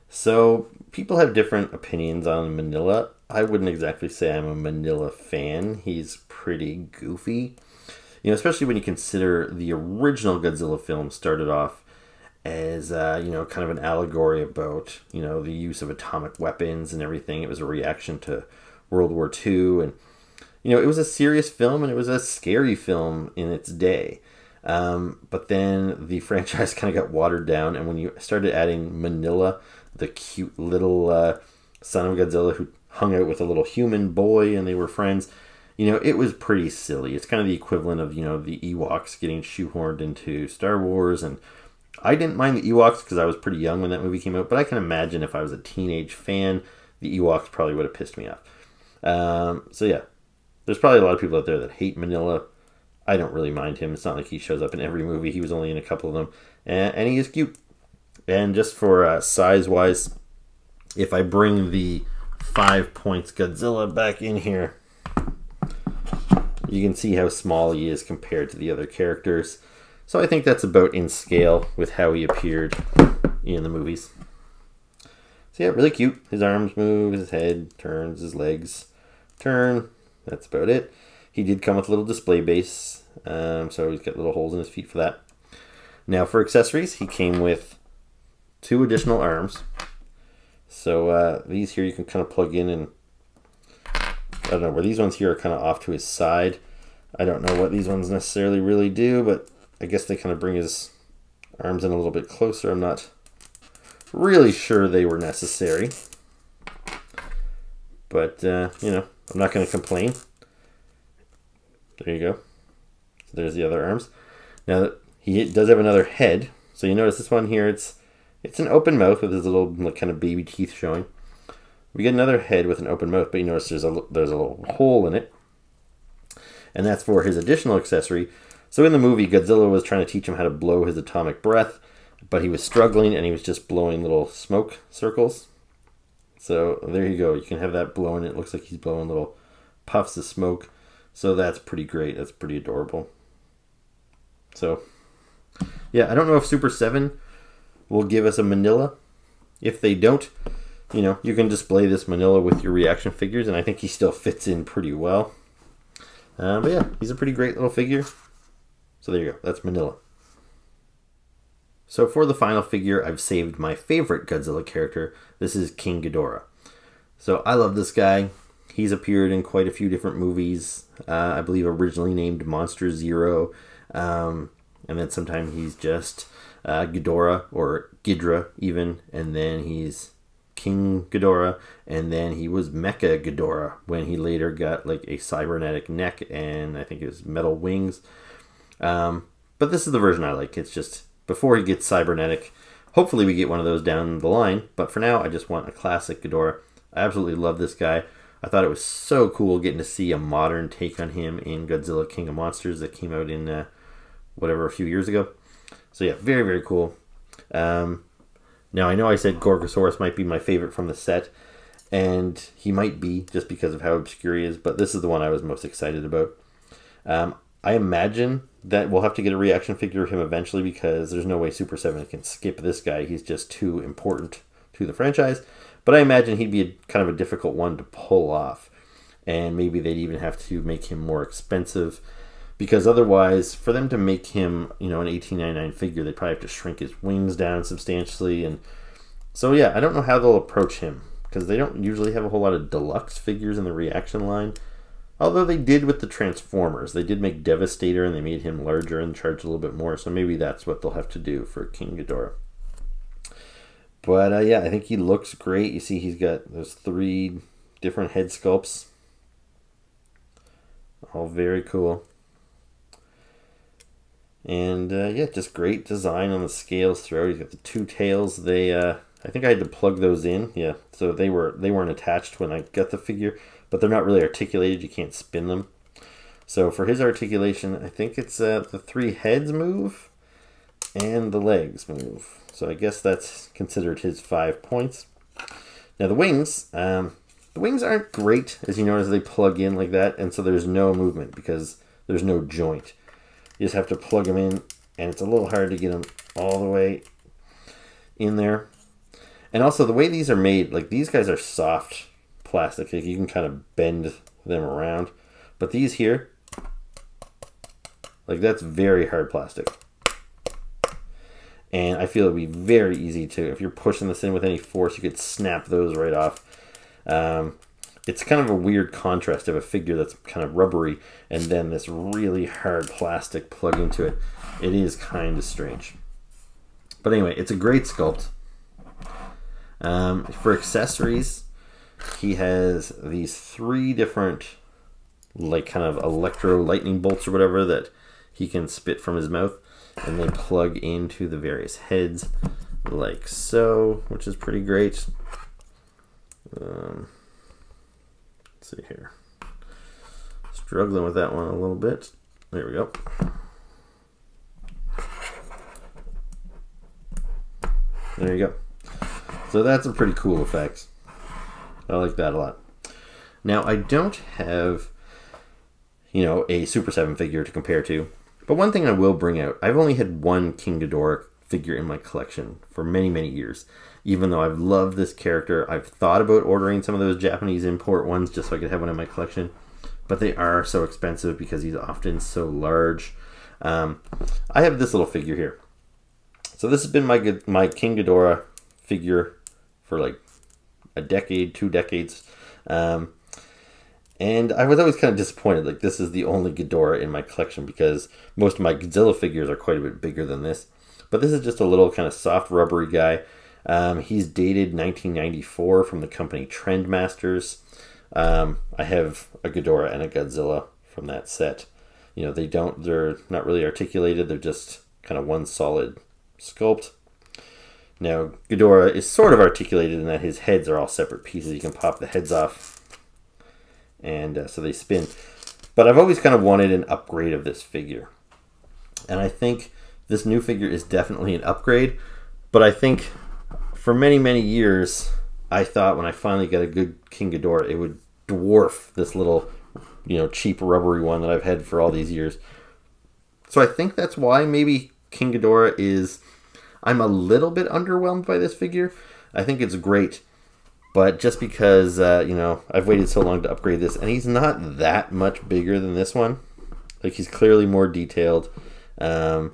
So people have different opinions on Minilla. I wouldn't exactly say I'm a Minilla fan. He's pretty goofy. You know, especially when you consider the original Godzilla film started off as, you know, kind of an allegory about, you know, the use of atomic weapons and everything. It was a reaction to World War II. And, you know, it was a serious film and it was a scary film in its day. But then the franchise kind of got watered down. And when you started adding Minilla, the cute little son of Godzilla who hung out with a little human boy and they were friends, you know, it was pretty silly. It's kind of the equivalent of, you know, the Ewoks getting shoehorned into Star Wars. And I didn't mind the Ewoks because I was pretty young when that movie came out, but I can imagine if I was a teenage fan, the Ewoks probably would have pissed me off. So yeah, there's probably a lot of people out there that hate Minilla. I don't really mind him. It's not like he shows up in every movie. He was only in a couple of them. And he is cute. And just for size-wise, if I bring the 5 points Godzilla back in here, you can see how small he is compared to the other characters. So I think that's about in scale with how he appeared in the movies. So yeah, really cute. His arms move, his head turns, his legs turn. That's about it. He did come with a little display base, so he's got little holes in his feet for that. Now for accessories, he came with 2 additional arms. So these here you can kind of plug in, and I don't know where these ones here are kind of off to his side. I don't know what these ones necessarily really do, but I guess they kind of bring his arms in a little bit closer. I'm not really sure they were necessary. But, you know, I'm not going to complain. There you go. So there's the other arms. Now, he does have another head. So you notice this one here, it's an open mouth with his little like, kind of baby teeth showing. We get another head with an open mouth, but you notice there's a little hole in it. And that's for his additional accessory. So in the movie, Godzilla was trying to teach him how to blow his atomic breath, but he was struggling and he was just blowing little smoke circles. So there you go. You can have that blowing. It looks like he's blowing little puffs of smoke. So that's pretty great. That's pretty adorable. So, yeah, I don't know if Super7 will give us a Minilla. If they don't, you know, you can display this Minilla with your reaction figures, and I think he still fits in pretty well. But yeah, he's a pretty great little figure. So there you go. That's Minilla. So for the final figure, I've saved my favorite Godzilla character. This is King Ghidorah. So I love this guy. He's appeared in quite a few different movies. I believe originally named Monster Zero. And then sometimes he's just Ghidorah or Ghidorah even. And then he's King Ghidorah. And then he was Mechagodzilla when he later got like a cybernetic neck and I think it was metal wings. But this is the version I like. It's just before he gets cybernetic. Hopefully we get one of those down the line. But for now, I just want a classic Ghidorah. I absolutely love this guy. I thought it was so cool getting to see a modern take on him in Godzilla King of Monsters that came out in, whatever, a few years ago. So yeah, very, very cool. Now, I know I said Gorgosaurus might be my favorite from the set, and he might be just because of how obscure he is, but this is the one I was most excited about. I imagine that we'll have to get a reaction figure of him eventually because there's no way Super7 can skip this guy. He's just too important to the franchise. But I imagine he'd be kind of a difficult one to pull off. And maybe they'd even have to make him more expensive. Because otherwise, for them to make him, you know, an $18.99 figure, they'd probably have to shrink his wings down substantially. And so, yeah, I don't know how they'll approach him. Because they don't usually have a whole lot of deluxe figures in the reaction line. Although they did with the Transformers. They did make Devastator and they made him larger and charged a little bit more. So maybe that's what they'll have to do for King Ghidorah. But yeah, I think he looks great. You see he's got those 3 different head sculpts. All very cool. And yeah, just great design on the scales throughout. He's got the 2 tails. They I think I had to plug those in. Yeah, so they weren't attached when I got the figure, but they're not really articulated. You can't spin them. So for his articulation, I think it's the 3 heads move and the legs move. So I guess that's considered his 5 points. Now the wings aren't great, as you notice they plug in like that, and so there's no movement because there's no joint. You just have to plug them in, and it's a little hard to get them all the way in there. And also the way these are made, like these guys are soft plastic, like you can kind of bend them around. But these here, Like, that's very hard plastic. And I feel it would be very easy to, if you're pushing this in with any force, you could snap those right off. It's kind of a weird contrast of a figure that's kind of rubbery and then this really hard plastic plug into it. It is kind of strange. But anyway, it's a great sculpt. For accessories, he has these 3 different, like, kind of electro lightning bolts or whatever that he can spit from his mouth, and they plug into the various heads like so, which is pretty great. Let's see here. Struggling with that one a little bit. There we go. There you go. So that's a pretty cool effect. I like that a lot. Now, I don't have, you know, a Super 7 figure to compare to, but one thing I will bring out, I've only had one King Ghidorah figure in my collection for many, many years. Even though I've loved this character, I've thought about ordering some of those Japanese import ones just so I could have one in my collection, but they are so expensive because he's often so large. I have this little figure here. So this has been my King Ghidorah figure for like a decade, 2 decades. And I was always kind of disappointed. Like, this is the only Ghidorah in my collection because most of my Godzilla figures are quite a bit bigger than this. But this is just a little kind of soft, rubbery guy. He's dated 1994 from the company Trendmasters. I have a Ghidorah and a Godzilla from that set. You know, they're not really articulated. They're just kind of one solid sculpt. Now, Ghidorah is sort of articulated in that his heads are all separate pieces. You can pop the heads off, and so they spin. But I've always kind of wanted an upgrade of this figure. And I think this new figure is definitely an upgrade. But I think for many, many years, I thought when I finally got a good King Ghidorah, it would dwarf this little, you know, cheap rubbery one that I've had for all these years. So I think that's why maybe King Ghidorah is... I'm a little bit underwhelmed by this figure. I think it's great, but just because, you know, I've waited so long to upgrade this, and he's not that much bigger than this one. Like, he's clearly more detailed. I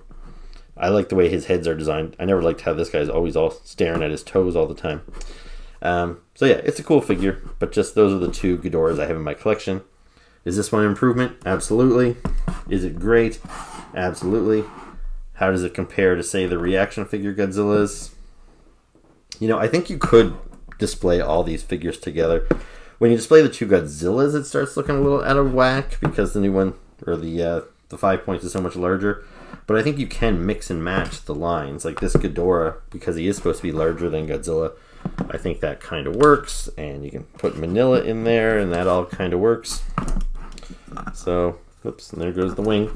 like the way his heads are designed. I never liked how this guy's always all staring at his toes all the time. So yeah, it's a cool figure, but just those are the 2 Ghidorahs I have in my collection. Is this one an improvement? Absolutely. Is it great? Absolutely. How does it compare to, say, the ReAction figure Godzillas? You know, I think you could display all these figures together. When you display the 2 Godzillas, it starts looking a little out of whack because the new one, or the 5 points, is so much larger. But I think you can mix and match the lines. Like this Ghidorah, because he is supposed to be larger than Godzilla, I think that kind of works. And you can put Minilla in there, and that all kind of works. So, oops, and there goes the wing.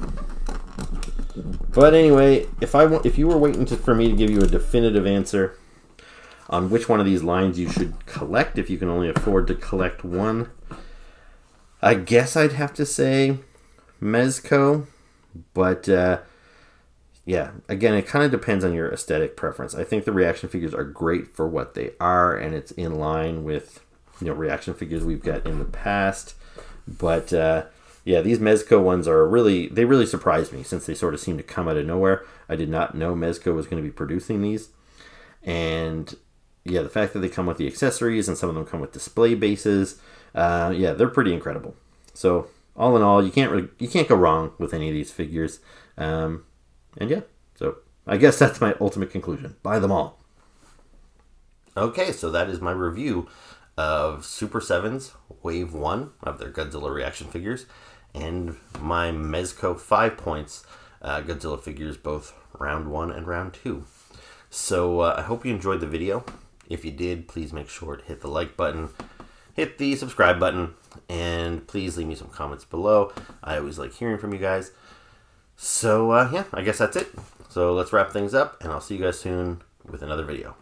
But anyway, if you were waiting for me to give you a definitive answer on which one of these lines you should collect, if you can only afford to collect one, I guess I'd have to say Mezco. But yeah, again, it kind of depends on your aesthetic preference. I think the ReAction figures are great for what they are, and it's in line with, you know, ReAction figures we've got in the past. But yeah, these Mezco ones are they really surprised me since they sort of seem to come out of nowhere. I did not know Mezco was going to be producing these. And yeah, the fact that they come with the accessories and some of them come with display bases, yeah, they're pretty incredible. So all in all, you can't go wrong with any of these figures. And yeah, so I guess that's my ultimate conclusion. Buy them all. Okay, so that is my review of Super 7's Wave 1 of their Godzilla ReAction figures and my Mezco 5 points Godzilla figures, both round 1 and round 2. So I hope you enjoyed the video. If you did, please make sure to hit the like button, hit the subscribe button, and please leave me some comments below. I always like hearing from you guys. So yeah, I guess that's it. So let's wrap things up, and I'll see you guys soon with another video.